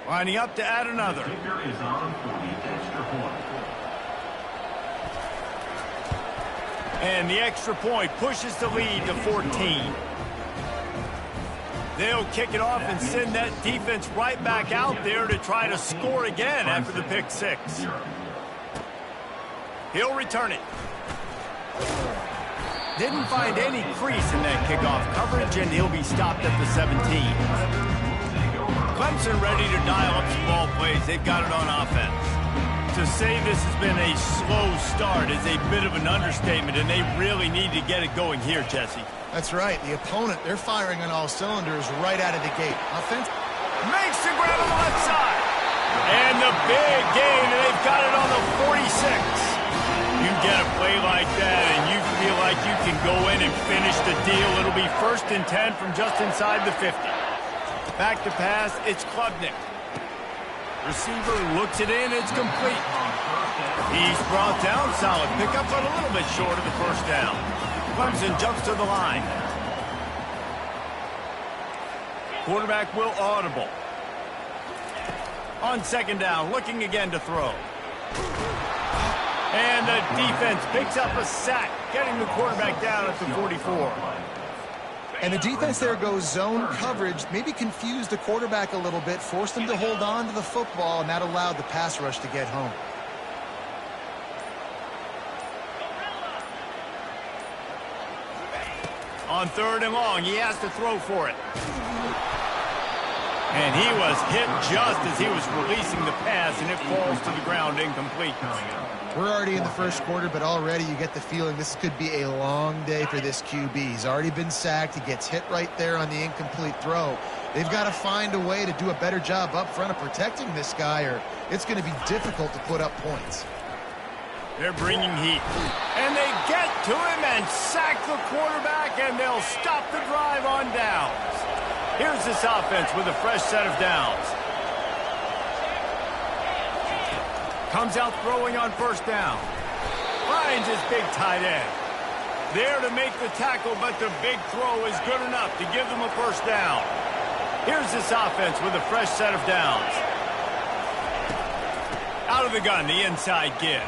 Lining up to add another. And the extra point pushes the lead to 14. They'll kick it off and send that defense right back out there to try to score again after the pick six. He'll return it. Didn't find any crease in that kickoff coverage, and he'll be stopped at the 17. Clemson ready to dial up some ball plays. They've got it on offense. To say this has been a slow start is a bit of an understatement, and they really need to get it going here, Jesse. That's right. The opponent, they're firing on all cylinders right out of the gate. Offense makes the grab on the left side. And the big gain, and they've got it on the 46. You get a play like that, and you feel like you can go in and finish the deal. It'll be 1st and 10 from just inside the 50. Back to pass, it's Klubnik. Receiver looks it in, it's complete. He's brought down, solid pickup, but a little bit short of the first down. Clemson jumps to the line. Quarterback will audible. On 2nd down, looking again to throw. And the defense picks up a sack, getting the quarterback down at the 44. And the defense there goes zone coverage, maybe confused the quarterback a little bit, forced him to hold on to the football, and that allowed the pass rush to get home. On 3rd and long, he has to throw for it. And he was hit just as he was releasing the pass, and it falls to the ground incomplete. We're already in the 1st quarter, but already you get the feeling this could be a long day for this QB. He's already been sacked. He gets hit right there on the incomplete throw. They've got to find a way to do a better job up front of protecting this guy, or it's going to be difficult to put up points. They're bringing heat. And they get to him and sack the quarterback, and they'll stop the drive on downs. Here's this offense with a fresh set of downs. Comes out throwing on 1st down. Finds his big tight end. There to make the tackle, but the big throw is good enough to give them a 1st down. Here's this offense with a fresh set of downs. Out of the gun, the inside give.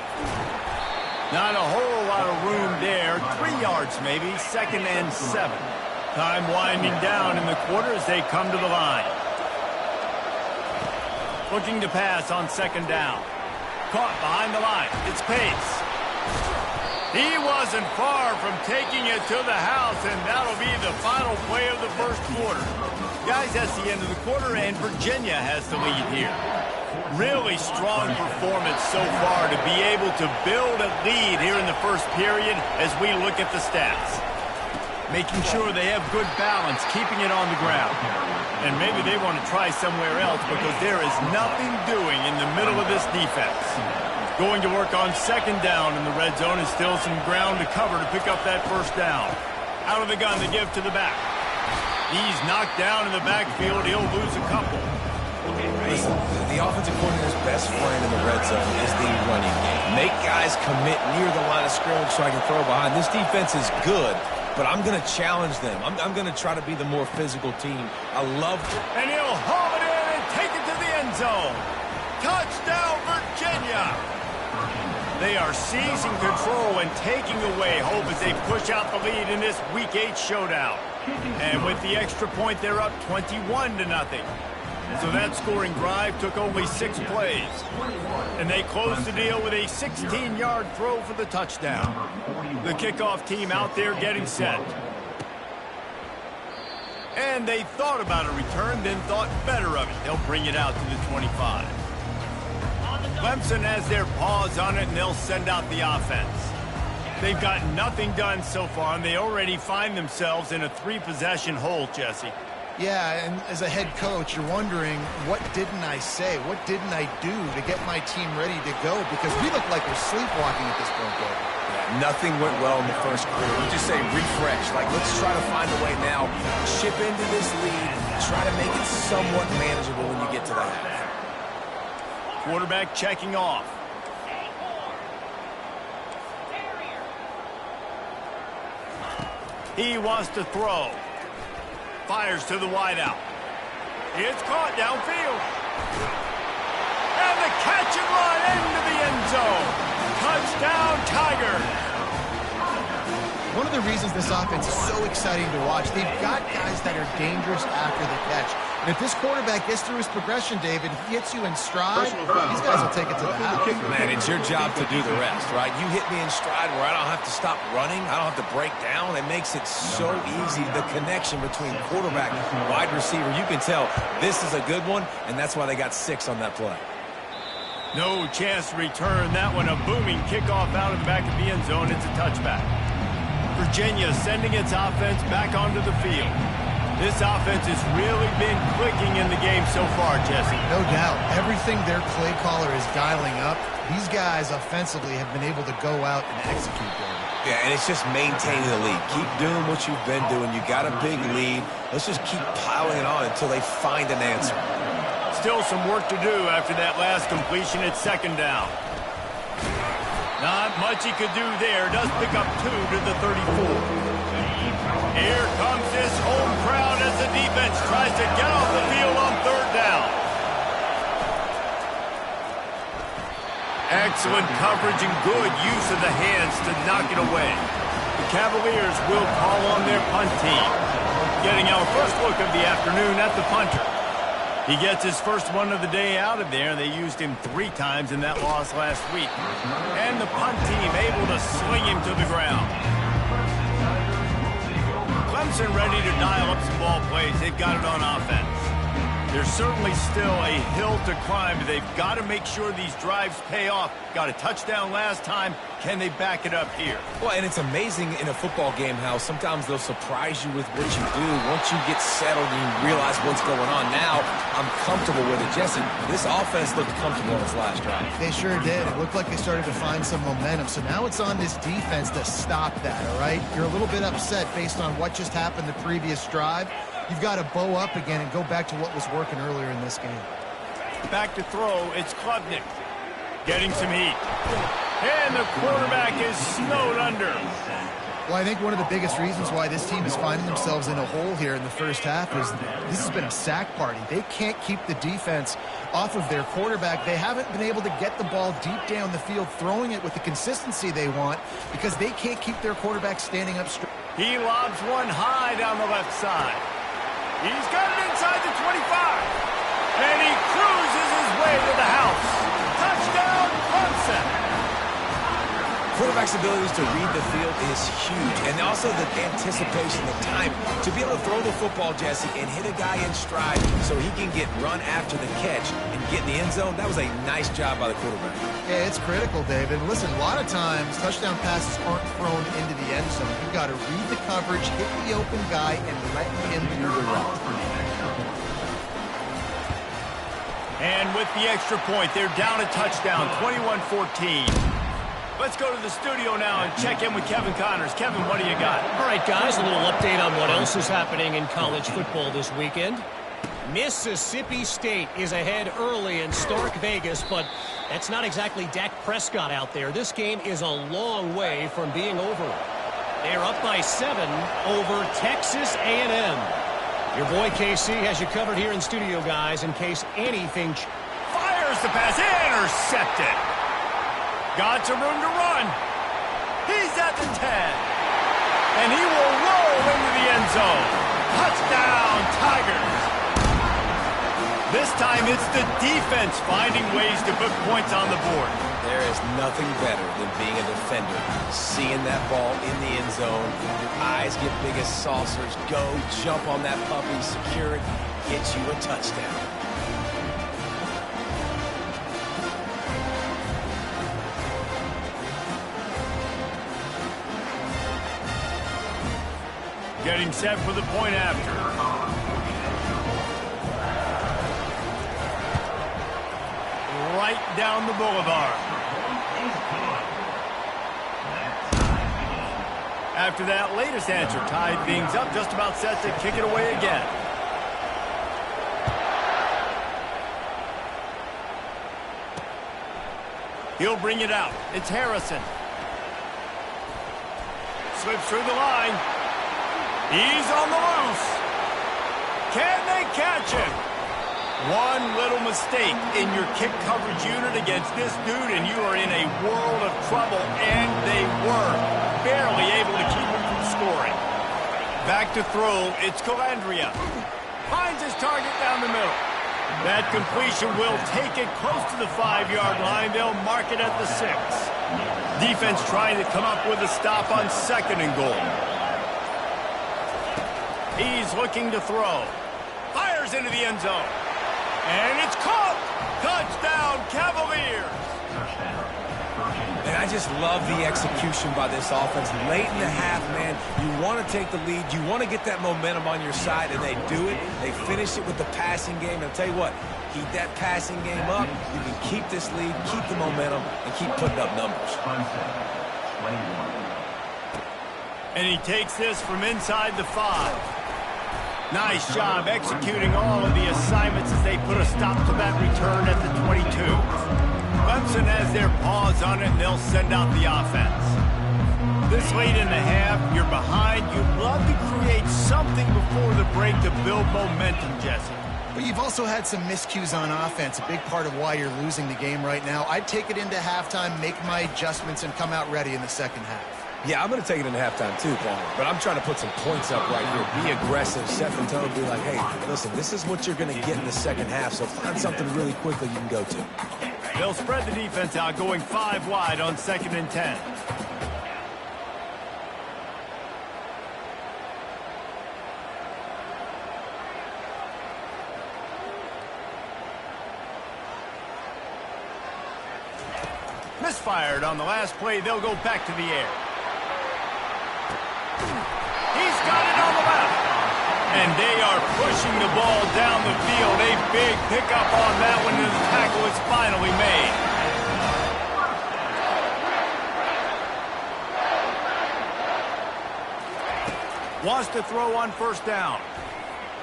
Not a whole lot of room there. 3 yards maybe, 2nd and 7. Time winding down in the quarter as they come to the line. Looking to pass on 2nd down. Caught behind the line. It's Pace. He wasn't far from taking it to the house, and that'll be the final play of the 1st quarter. Guys, that's the end of the quarter, and Virginia has the lead here. Really strong performance so far to be able to build a lead here in the 1st period as we look at the stats. Making sure they have good balance, keeping it on the ground. And maybe they want to try somewhere else because there is nothing doing in the middle of this defense. Going to work on 2nd down in the red zone is still some ground to cover to pick up that 1st down. Out of the gun, they give to the back. He's knocked down in the backfield. He'll lose a couple. Listen, the offensive coordinator's best friend in the red zone is the running game. Make guys commit near the line of scrimmage so I can throw behind. This defense is good, but I'm going to challenge them. I'm going to try to be the more physical team. I love it. And he'll haul it in and take it to the end zone. Touchdown, Virginia! They are seizing control and taking away hope as they push out the lead in this Week 8 showdown. And with the extra point, they're up 21-0. So that scoring drive took only 6 plays. And they closed the deal with a 16-yard throw for the touchdown. The kickoff team out there getting set. And they thought about a return, then thought better of it. They'll bring it out to the 25. Clemson has their paws on it, and they'll send out the offense. They've got nothing done so far, and they already find themselves in a 3-possession hole, Jesse. Yeah, and as a head coach, you're wondering, what didn't I say? What didn't I do to get my team ready to go? Because we look like we're sleepwalking at this point, Dave. Yeah, nothing went well in the 1st quarter. We just say refresh. Like, let's try to find a way now. Chip into this lead. Try to make it somewhat manageable when you get to the half. Quarterback checking off. He wants to throw. Fires to the wideout. It's caught downfield. And the catch and run into the end zone. Touchdown, Tigers. One of the reasons this offense is so exciting to watch, they've got guys that are dangerous after the catch. And if this quarterback gets through his progression, David, he hits you in stride, these guys will take it to the house. Man, it's your job to do the rest, right? You hit me in stride where I don't have to stop running. I don't have to break down. It makes it so easy. The connection between quarterback and wide receiver, you can tell this is a good one, and that's why they got 6 on that play. No chance to return that one. A booming kickoff out of the back of the end zone. It's a touchback. Virginia sending its offense back onto the field. This offense has really been clicking in the game so far, Jesse. No doubt. Everything their play caller is dialing up, these guys offensively have been able to go out and execute them. Yeah, and it's just maintaining the lead. Keep doing what you've been doing. You got a big lead. Let's just keep piling it on until they find an answer. Still some work to do after that last completion at second down. Not much he could do there. Does pick up 2 to the 34. Here comes this home crowd as the defense tries to get off the field on third down. Excellent coverage and good use of the hands to knock it away. The Cavaliers will call on their punt team. Getting our first look of the afternoon at the punter. He gets his first one of the day out of there. They used him 3 times in that loss last week. And the punt team able to swing him to the ground. Clemson ready to dial up some ball plays. They've got it on offense. There's certainly still a hill to climb. They've got to make sure these drives pay off. Got a touchdown last time. Can they back it up here? Well, and it's amazing in a football game how sometimes they'll surprise you with what you do. Once you get settled and you realize what's going on, now I'm comfortable with it. Jesse, this offense looked comfortable in its last drive. They sure did. It looked like they started to find some momentum. So now it's on this defense to stop that, all right? You're a little bit upset based on what just happened the previous drive. You've got to bow up again and go back to what was working earlier in this game. Back to throw, it's Klubnik. Getting some heat. And the quarterback is snowed under. Well, I think one of the biggest reasons why this team is finding themselves in a hole here in the first half is this has been a sack party. They can't keep the defense off of their quarterback. They haven't been able to get the ball deep down the field, throwing it with the consistency they want because they can't keep their quarterback standing up straight. He lobs one high down the left side. He's got it inside the 25. And he cruises his way to the house. Touchdown, Clemson. Quarterback's abilities to read the field is huge. And also the anticipation, the time to be able to throw the football, Jesse, and hit a guy in stride so he can get run after the catch and get in the end zone. That was a nice job by the quarterback. Yeah, it's critical, David. Listen, a lot of times touchdown passes aren't thrown into the end zone. You've got to read the coverage, hit the open guy, and let him do the rest. And with the extra point, they're down a touchdown, 21-14. Let's go to the studio now and check in with Kevin Connors. Kevin, what do you got? All right, guys, a little update on what else is happening in college football this weekend. Mississippi State is ahead early in Stark Vegas, but that's not exactly Dak Prescott out there. This game is a long way from being over. They're up by 7 over Texas A&M. Your boy KC has you covered here in studio, guys, in case anything... Fires the pass, intercepted. Got some room to run. He's at the 10. And he will roll into the end zone. Touchdown, Tigers. This time it's the defense finding ways to put points on the board. There is nothing better than being a defender. Seeing that ball in the end zone, your eyes get big as saucers. Go, jump on that puppy, secure it, get you a touchdown. Getting set for the point after. Right down the boulevard. After that latest answer, tied things up, just about set to kick it away again. He'll bring it out. It's Harrison. Slips through the line. He's on the loose. Can they catch him? One little mistake in your kick coverage unit against this dude, and you are in a world of trouble, and they were barely able to keep him from scoring. Back to throw, it's Calandria. Finds his target down the middle. That completion will take it close to the 5-yard line. They'll mark it at the 6. Defense trying to come up with a stop on 2nd and goal. He's looking to throw. Fires into the end zone. And it's caught! Touchdown, Cavaliers! And I just love the execution by this offense. Late in the half, man, you want to take the lead. You want to get that momentum on your side, and they do it. They finish it with the passing game. And I'll tell you what, keep that passing game up. You can keep this lead, keep the momentum, and keep putting up numbers. And he takes this from inside the 5. Nice job executing all of the assignments as they put a stop to that return at the 22. Clemson has their paws on it, and they'll send out the offense. This late in the half, you're behind. You'd love to create something before the break to build momentum, Jesse. But you've also had some miscues on offense, a big part of why you're losing the game right now. I'd take it into halftime, make my adjustments, and come out ready in the second half. Yeah, I'm going to take it into halftime too, Palmer. But I'm trying to put some points up right here. Be aggressive, set the tone, be like, hey, listen, this is what you're going to get in the second half, so find something really quickly you can go to. They'll spread the defense out, going 5 wide on 2nd and 10. Misfired on the last play. They'll go back to the air. He's got it on the left. And they are pushing the ball down the field. A big pickup on that one, and the tackle is finally made. Wants to throw on 1st down.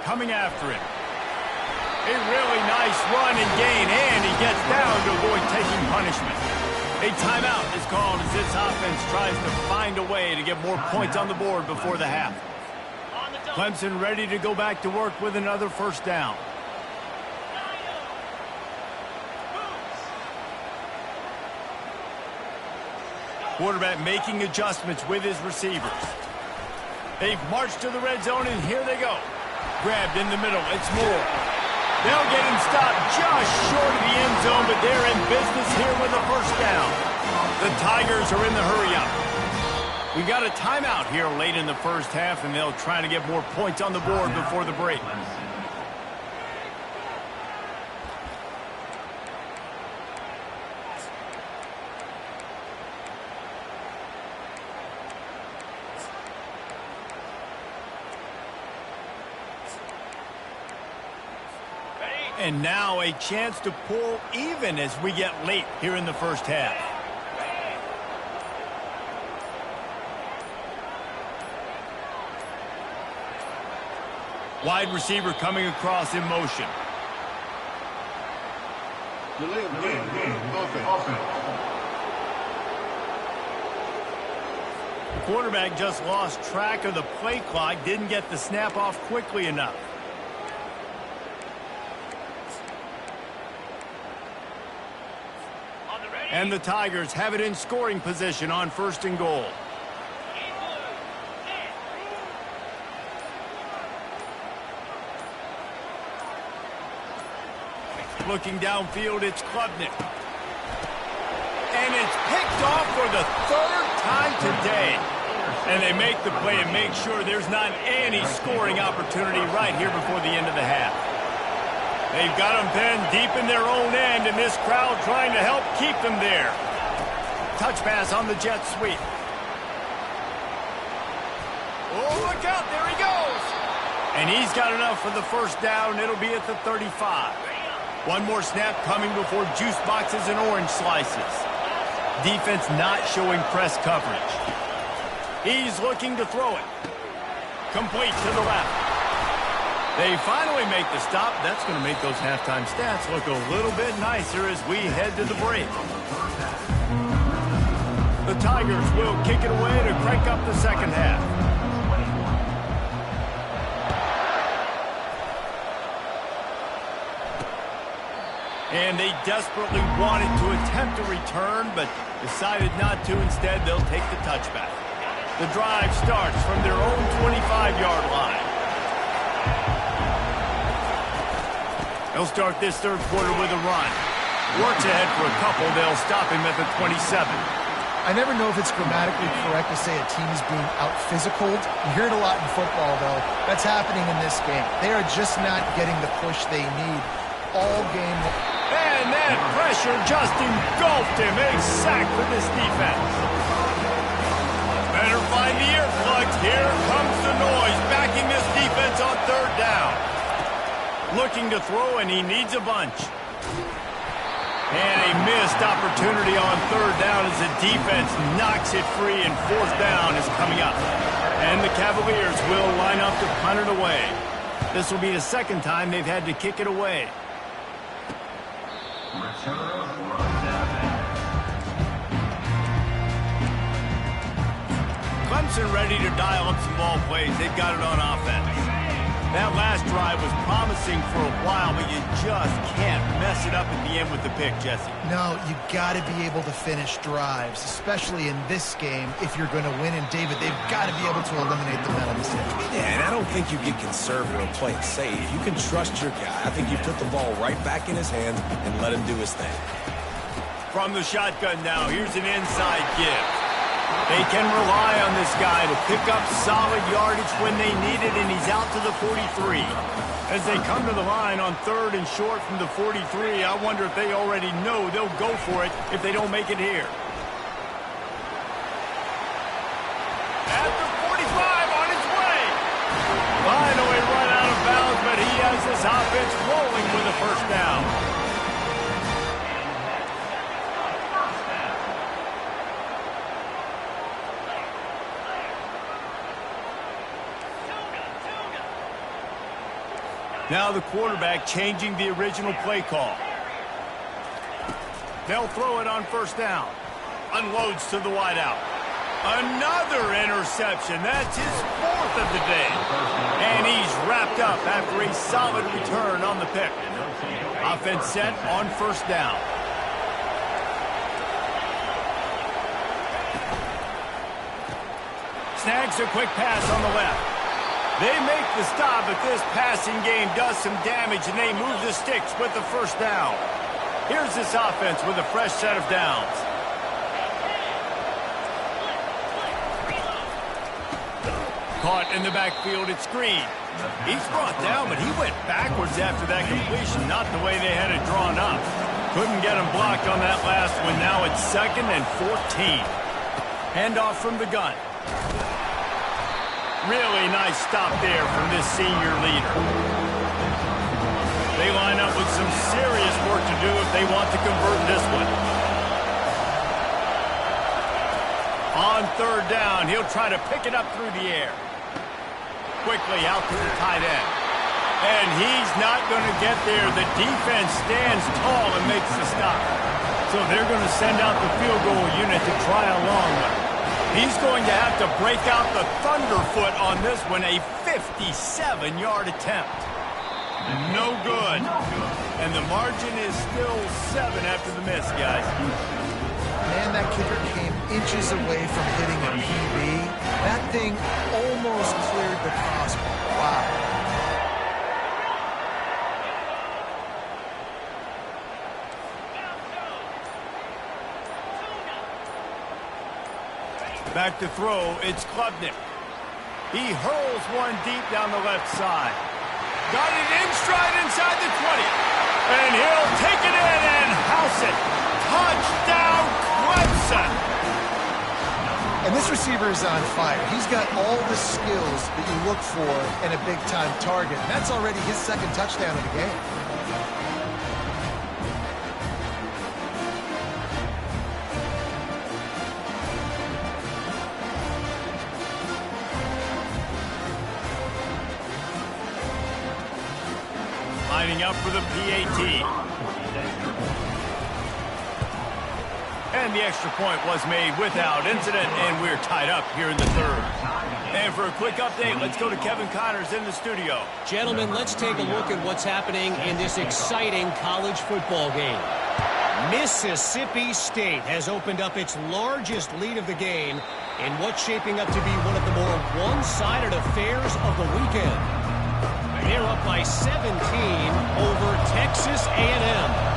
Coming after him. A really nice run and gain, and he gets down to avoid taking punishment. A timeout is called as this offense tries to find a way to get more points on the board before the half. Clemson ready to go back to work with another 1st down. Quarterback making adjustments with his receivers. They've marched to the red zone, and here they go. Grabbed in the middle. It's Moore. They'll get him stopped just short of the end zone, but they're in business here with a 1st down. The Tigers are in the hurry-up. We got a timeout here late in the first half, and they'll try to get more points on the board before the break. And now a chance to pull even as we get late here in the first half. Wide receiver coming across in motion. The quarterback just lost track of the play clock, didn't get the snap off quickly enough. And the Tigers have it in scoring position on 1st and goal. Looking downfield, it's Klubnik. And it's picked off for the 3rd time today. And they make the play and make sure there's not any scoring opportunity right here before the end of the half. They've got them pinned deep in their own end, and this crowd trying to help keep them there. Touch pass on the jet sweep. Oh, look out, there he goes. And he's got enough for the 1st down. It'll be at the 35. One more snap coming before juice boxes and orange slices. Defense not showing press coverage. He's looking to throw it. Complete to the left. They finally make the stop. That's going to make those halftime stats look a little bit nicer as we head to the break. The Tigers will kick it away to crank up the second half. And they desperately wanted to attempt a return, but decided not to. Instead, they'll take the touchback. The drive starts from their own 25-yard line. They'll start this third quarter with a run. Works ahead for a couple. They'll stop him at the 27. I never know if it's grammatically correct to say a team is being out-physicaled. You hear it a lot in football, though. That's happening in this game. They are just not getting the push they need all game. And that pressure just engulfed him. A sack for this defense. Better find the earplugs. Here comes the noise, backing this defense on third down. Looking to throw, and he needs a bunch. And a missed opportunity on third down as the defense knocks it free, and fourth down is coming up. And the Cavaliers will line up to punt it away. This will be the second time they've had to kick it away. Clemson ready to dial up some ball plays. They've got it on offense. That last drive was promising for a while, but you just can't mess it up at the end with the pick, Jesse. No, you got to be able to finish drives, especially in this game. If you're going to win, and David, they've got to be able to eliminate the mental mistakes. Yeah, and I don't think you get conservative or play it safe. You can trust your guy. I think you put the ball right back in his hands and let him do his thing. From the shotgun now, here's an inside give. They can rely on this guy to pick up solid yardage when they need it, and he's out to the 43. As they come to the line on third and short from the 43, I wonder if they already know they'll go for it if they don't make it here. At the 45 on its way. Finally run out of bounds, but he has this offense rolling with a first down. Now the quarterback changing the original play call. They'll throw it on first down. Unloads to the wideout. Another interception. That's his fourth of the day. And he's wrapped up after a solid return on the pick. Offense set on first down. Snags a quick pass on the left. They make the stop, but this passing game does some damage, and they move the sticks with the first down. Here's this offense with a fresh set of downs. Caught in the backfield, it's Green. He's brought down, but he went backwards after that completion, not the way they had it drawn up. Couldn't get him blocked on that last one. Now it's 2nd and 14. Handoff from the gun. Really nice stop there from this senior leader. They line up with some serious work to do if they want to convert this one. On third down, he'll try to pick it up through the air. Quickly out to the tight end. And he's not going to get there. The defense stands tall and makes the stop. So they're going to send out the field goal unit to try a long one. He's going to have to break out the thunderfoot on this one, a 57-yard attempt. No good. And the margin is still 7 after the miss, guys. Man, that kicker came inches away from hitting a PB. That thing almost cleared the crossbar. Wow. Back to throw, it's Klubnik. He hurls one deep down the left side. Got it in stride inside the 20. And he'll take it in and house it. Touchdown, Clemson. And this receiver is on fire. He's got all the skills that you look for in a big-time target. And that's already his 2nd touchdown of the game. Lining up for the PAT. And And the extra point was made without incident, and we're tied up here in the third. And for a quick update, let's go to Kevin Connors in the studio. Gentlemen, let's take a look at what's happening in this exciting college football game. Mississippi State has opened up its largest lead of the game in what's shaping up to be one of the more one-sided affairs of the weekend. They're up by 17 over Texas A&M.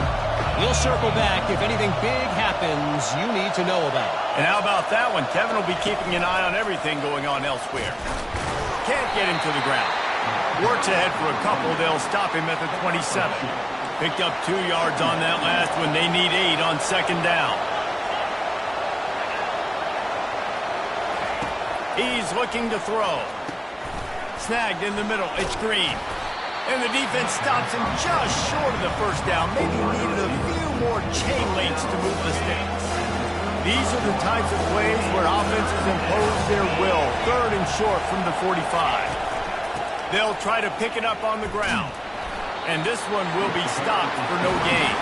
We'll circle back if anything big happens you need to know about. And how about that one? Kevin will be keeping an eye on everything going on elsewhere. Can't get him to the ground. Works ahead for a couple. They'll stop him at the 27. Picked up 2 yards on that last one. They need 8 on second down. He's looking to throw. Snagged in the middle. It's Green. And the defense stops him just short of the first down. Maybe needed a few more chain links to move the sticks. These are the types of plays where offenses impose their will. 3rd and short from the 45. They'll try to pick it up on the ground. And this one will be stopped for no gain.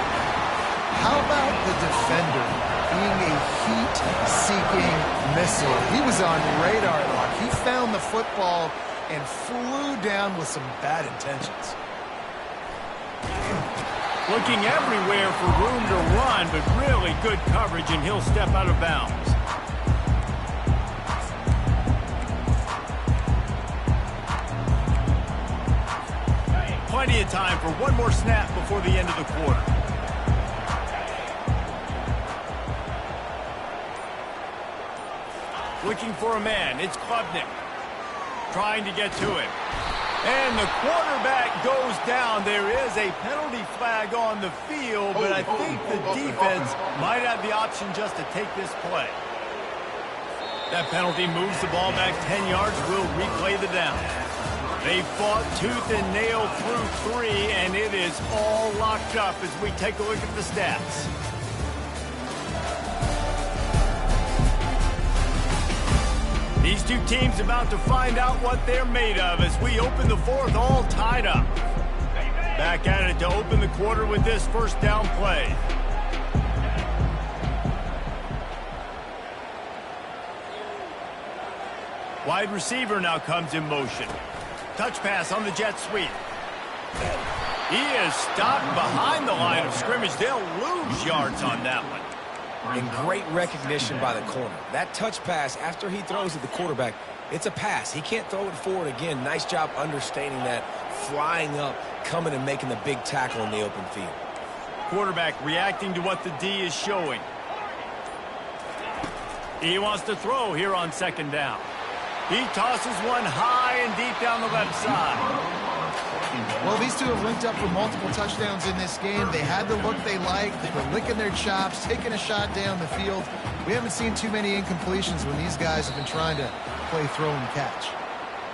How about the defender being a heat-seeking missile? He was on radar lock. He found the football and flew down with some bad intentions. Looking everywhere for room to run, but really good coverage, and he'll step out of bounds. Plenty of time for one more snap before the end of the quarter. Looking for a man. It's Klubnik. Trying to get to him. And the quarterback goes down. There is a penalty flag on the field, but I think the defense might have the option just to take this play. That penalty moves the ball back 10 yards. We'll replay the down. They fought tooth and nail through 3, and it is all locked up as we take a look at the stats. These two teams about to find out what they're made of as we open the fourth, all tied up. Back at it to open the quarter with this first down play. Wide receiver now comes in motion. Touch pass on the jet sweep. He is stopped behind the line of scrimmage. They'll lose yards on that one. And great recognition by the corner. That touch pass, after he throws at the quarterback, it's a pass. He can't throw it forward again. Nice job understanding that, flying up, coming and making the big tackle in the open field. Quarterback reacting to what the D is showing. He wants to throw here on second down. He tosses one high and deep down the left side. Well, these two have linked up for multiple touchdowns in this game. They had the look they liked. They were licking their chops, taking a shot down the field. We haven't seen too many incompletions when these guys have been trying to play throw and catch.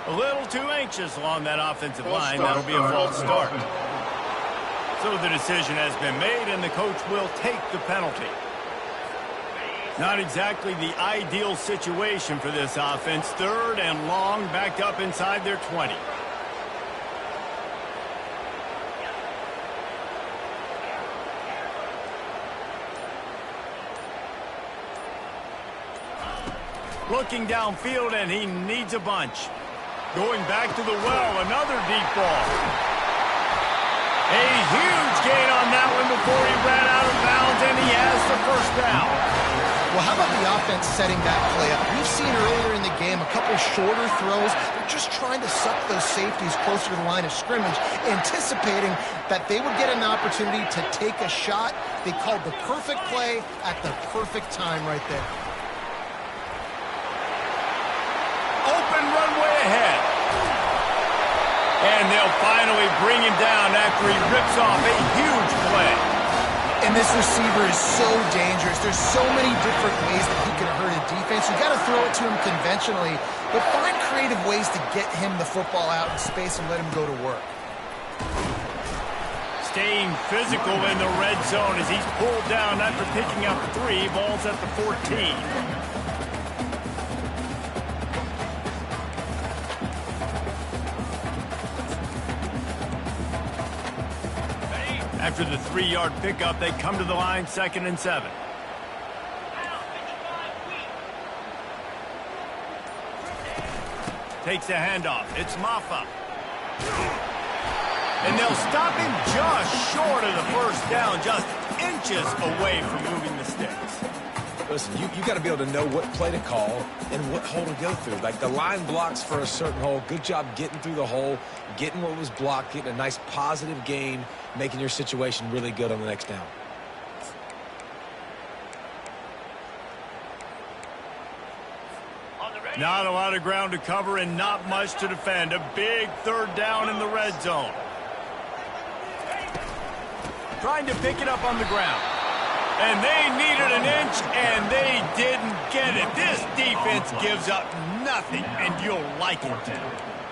A little too anxious along that offensive line. That'll be a false start. So the decision has been made, and the coach will take the penalty. Not exactly the ideal situation for this offense. 3rd and long, backed up inside their 20. Looking downfield, and he needs a bunch. Going back to the well, another deep ball. A huge gain on that one before he ran out of bounds, and he has the first down. Well, how about the offense setting that play up? We've seen earlier in the game a couple shorter throws. They're just trying to suck those safeties closer to the line of scrimmage, anticipating that they would get an opportunity to take a shot. They called the perfect play at the perfect time right there. Open runway ahead. And they'll finally bring him down after he rips off a huge play. And this receiver is so dangerous. There's so many different ways that he can hurt a defense. You got to throw it to him conventionally, but find creative ways to get him the football out in space and let him go to work. Staying physical in the red zone as he's pulled down after picking up 3 balls at the 14. After the 3-yard pickup, they come to the line 2nd and 7. Takes a handoff. It's Maffa. And they'll stop him just short of the first down, just inches away from moving the sticks. Listen, you got to be able to know what play to call and what hole to go through. Like, the line blocks for a certain hole. Good job getting through the hole, getting what was blocked, getting a nice positive gain, making your situation really good on the next down. Not a lot of ground to cover and not much to defend. A big third down in the red zone. Trying to pick it up on the ground. And they needed an inch, and they didn't get it. This defense gives up nothing, and you'll like it.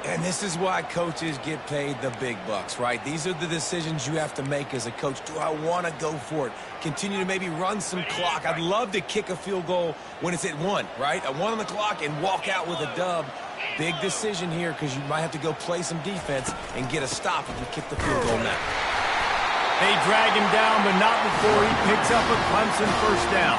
And this is why coaches get paid the big bucks, right? These are the decisions you have to make as a coach. Do I want to go for it? Continue to maybe run some clock. I'd love to kick a field goal when it's at 1, right? At 1 on the clock and walk out with a dub. Big decision here because you might have to go play some defense and get a stop if you kick the field goal now. They drag him down, but not before he picks up a Clemson first down.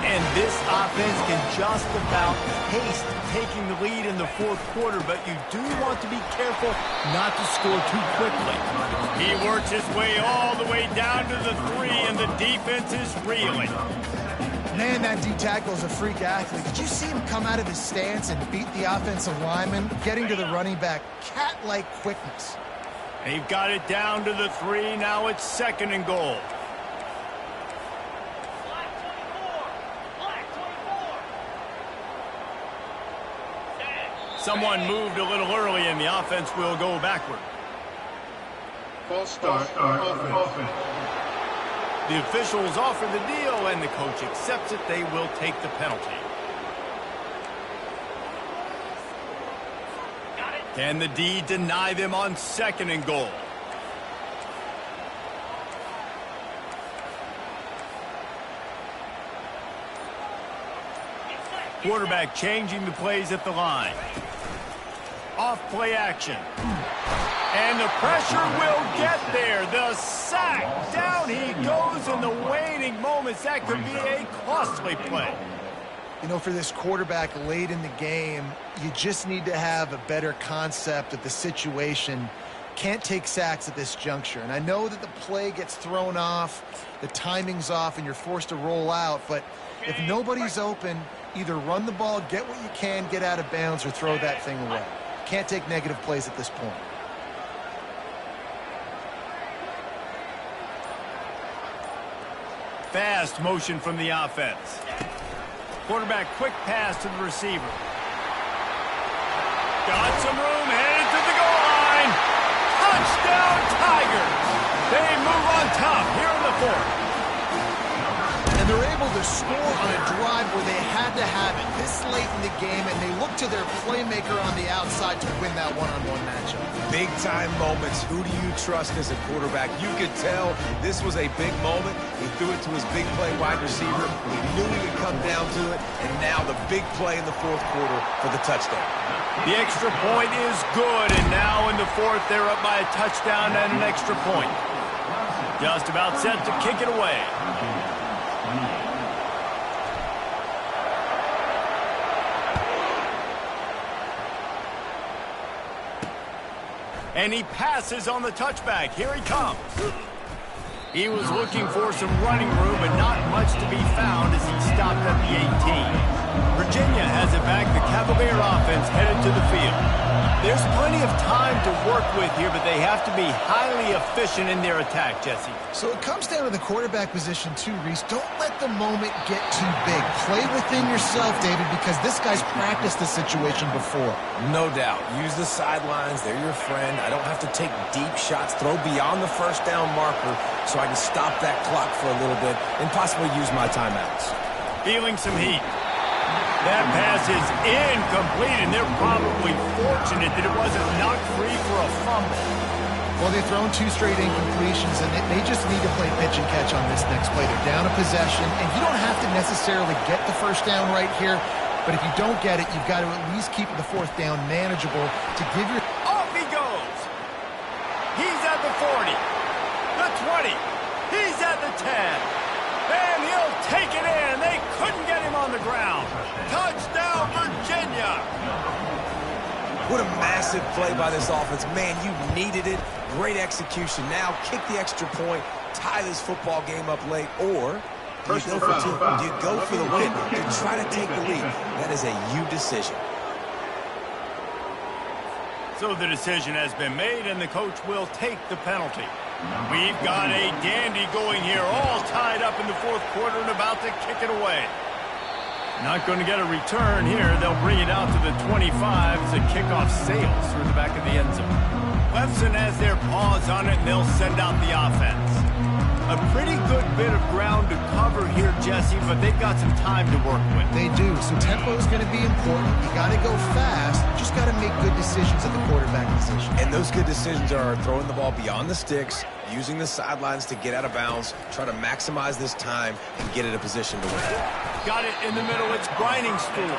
And this offense can just about haste taking the lead in the fourth quarter, but you do want to be careful not to score too quickly. He works his way all the way down to the 3, and the defense is reeling. Man, that D-tackle is a freak athlete. Did you see him come out of his stance and beat the offensive lineman, getting to the running back? Cat-like quickness. They've got it down to the 3. Now it's 2nd and goal. Someone moved a little early, and the offense will go backward. False start offense. The officials offer the deal, and the coach accepts it. They will take the penalty. Can the D deny them on 2nd and goal? Quarterback changing the plays at the line. Off play action. And the pressure will get there. The sack. Down he goes in the waning moments. That could be a costly play. You know, for this quarterback late in the game, you just need to have a better concept of the situation. Can't take sacks at this juncture. And I know that the play gets thrown off, the timing's off, and you're forced to roll out. But if nobody's open, either run the ball, get what you can, get out of bounds, or throw that thing away. Can't take negative plays at this point. Fast motion from the offense. Quarterback quick pass to the receiver. Got some room, headed to the goal line. Touchdown Tigers. They move on top here in the 4th. And they're able to score on a drive where they had to have it this late in the game, and they look to their playmaker on the outside to win that one-on-one matchup. Big-time moments. Who do you trust as a quarterback? You could tell this was a big moment. He threw it to his big play wide receiver. He knew he would come down to it, and now the big play in the 4th quarter for the touchdown. The extra point is good, and now in the 4th, they're up by a touchdown and an extra point. Just about set to kick it away. And he passes on the touchback. Here he comes. He was looking for some running room, but not much to be found as he stopped at the 18. Virginia has it back. The Cavalier offense headed to the field. There's plenty of time to work with here, but they have to be highly efficient in their attack, Jesse. So it comes down to the quarterback position too, Reese. Don't let the moment get too big. Play within yourself, David, because this guy's practiced this situation before. No doubt. Use the sidelines. They're your friend. I don't have to take deep shots. Throw beyond the first down marker so I can stop that clock for a little bit and possibly use my timeouts. Feeling some heat. That pass is incomplete, and they're probably fortunate that it wasn't knocked free for a fumble. Well, they've thrown 2 straight incompletions, and they just need to play pitch and catch on this next play. They're down a possession, and you don't have to necessarily get the first down right here, but if you don't get it, you've got to at least keep the 4th down manageable to give your... Off he goes. He's at the 40, the 20. He's at the 10. And he'll take it in. They couldn't get him on the ground. Touchdown, Virginia. What a massive play by this offense. Man, you needed it. Great execution. Now kick the extra point, tie this football game up late, or do you go for two? Do you go for the win? Do you try to take the lead? That is a you decision. So the decision has been made, and the coach will take the penalty. We've got a dandy going here, all tied up in the fourth quarter and about to kick it away. Not going to get a return here. They'll bring it out to the 25 as the kickoff sails through the back of the end zone. Clemson has their paws on it, and they'll send out the offense. A pretty good bit of ground to cover here, Jesse, but they've got some time to work with. They do. So tempo is going to be important. You got to go fast. You just got to make good decisions at the quarterback position. And those good decisions are throwing the ball beyond the sticks, using the sidelines to get out of bounds, try to maximize this time and get it a position to win. Got it in the middle. It's Briningstool.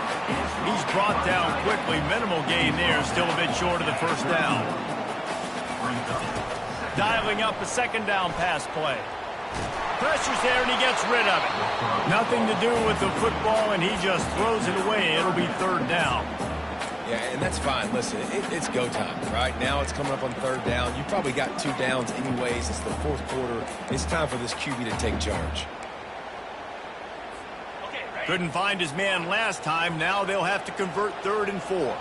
He's brought down quickly. Minimal gain there. Still a bit short of the first down. Dialing up a second down pass play. Pressure's there, and he gets rid of it. Nothing to do with the football, and he just throws it away. It'll be third down. Yeah, and that's fine. Listen, it's go time, right? Now it's coming up on third down. You probably got 2 downs anyways. It's the fourth quarter. It's time for this QB to take charge. Couldn't find his man last time. Now they'll have to convert 3rd and 4.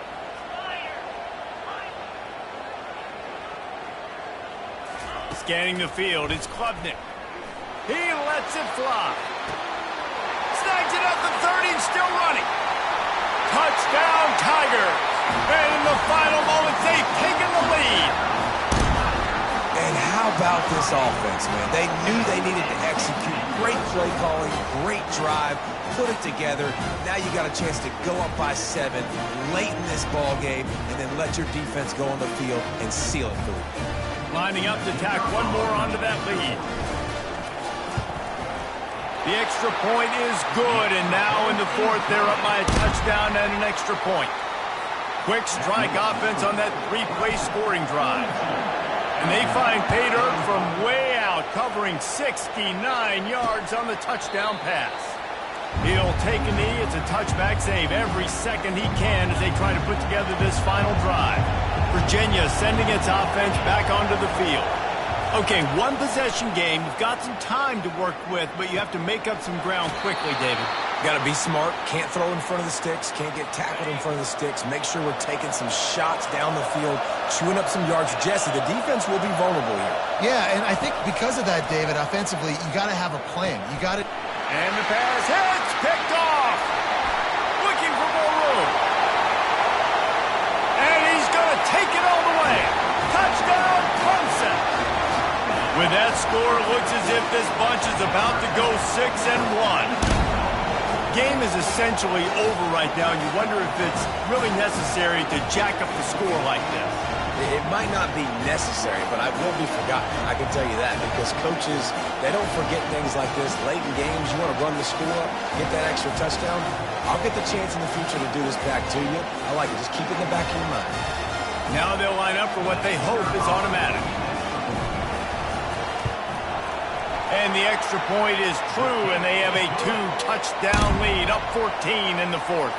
Scanning the field, it's Klubnik. He lets it fly. Snags it at the 30 and still running. Touchdown, Tigers. And in the final moments, they've taken the lead. And how about this offense, man? They knew they needed to execute. Great play calling, great drive, put it together. Now you got a chance to go up by 7 late in this ball game and then let your defense go on the field and seal it through. Lining up to tack one more onto that lead. The extra point is good, and now in the fourth, they're up by a touchdown and an extra point. Quick strike offense on that 3-play scoring drive. And they find pay dirt from way out, covering 69 yards on the touchdown pass. He'll take a knee. It's a touchback save every second he can as they try to put together this final drive. Virginia sending its offense back onto the field. Okay, one possession game. You've got some time to work with, but you have to make up some ground quickly, David. Got to be smart. Can't throw in front of the sticks. Can't get tackled in front of the sticks. Make sure we're taking some shots down the field, chewing up some yards. Jesse, the defense will be vulnerable here. Yeah, and I think because of that, David, offensively, you got to have a plan. You got to... And the pass hits, picked off. Looking for more room. And he's going to take it all the way. Touchdown, Clemson. With that score, it looks as if this bunch is about to go 6-1. Game is essentially over right now, and you wonder if it's really necessary to jack up the score like this. It might not be necessary, but I will be forgotten. I can tell you that, because coaches, they don't forget things like this. Late in games, you want to run the score, get that extra touchdown. I'll get the chance in the future to do this back to you. I like it. Just keep it in the back of your mind. Now they'll line up for what they hope is automatic. And the extra point is true, and they have a 2-touchdown lead, up 14 in the fourth.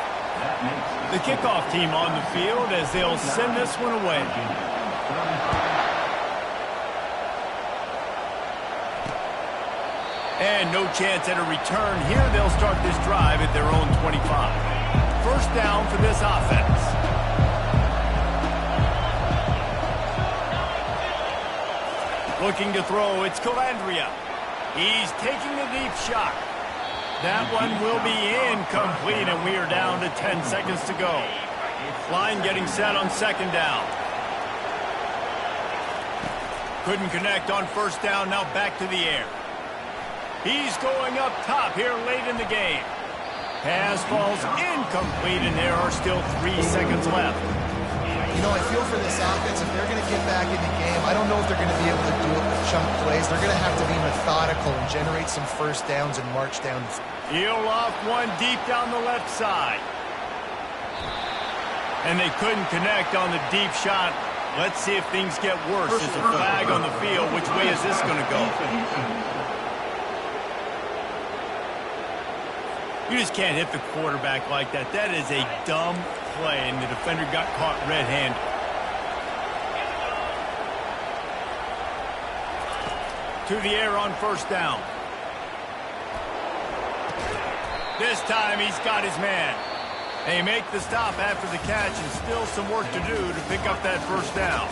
The kickoff team on the field as they'll send this one away. And no chance at a return here. They'll start this drive at their own 25. First down for this offense. Looking to throw, it's Calandria. He's taking the deep shot. That one will be incomplete, and we are down to 10 seconds to go. Line getting set on second down. Couldn't connect on first down, now back to the air. He's going up top here late in the game. Pass falls incomplete, and there are still 3 seconds left. You know, I feel for this offense, if they're going to get back in the game, I don't know if they're going to be able to do it with chunk plays. They're going to have to be methodical and generate some first downs and march down. He'll loft one deep down the left side. And they couldn't connect on the deep shot. Let's see if things get worse. There's a flag on the field. Which way is this going to go? You just can't hit the quarterback like that. That is a dumb play, and the defender got caught red-handed. To the air on first down. This time he's got his man. They make the stop after the catch, and still some work to do to pick up that first down.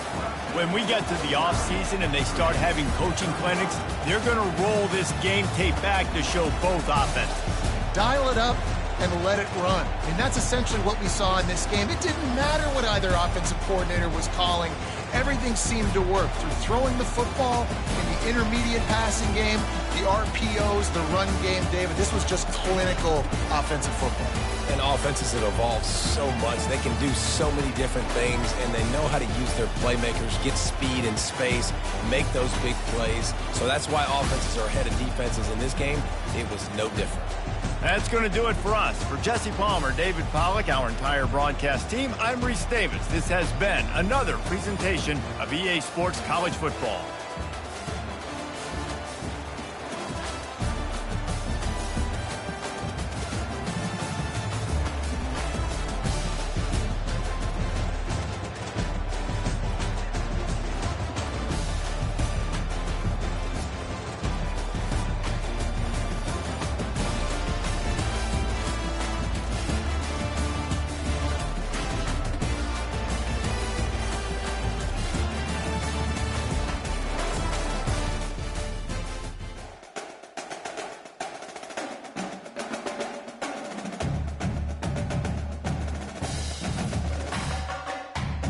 When we get to the offseason and they start having coaching clinics, they're going to roll this game tape back to show both offenses. Dial it up and let it run. I mean, that's essentially what we saw in this game. It didn't matter what either offensive coordinator was calling. Everything seemed to work through throwing the football in the intermediate passing game, the RPOs, the run game, David. This was just clinical offensive football. And offenses that evolve so much, they can do so many different things, and they know how to use their playmakers, get speed and space, make those big plays. So that's why offenses are ahead of defenses in this game. It was no different. That's going to do it for us. For Jesse Palmer, David Pollack, our entire broadcast team, I'm Reese Davis. This has been another presentation of EA Sports College Football.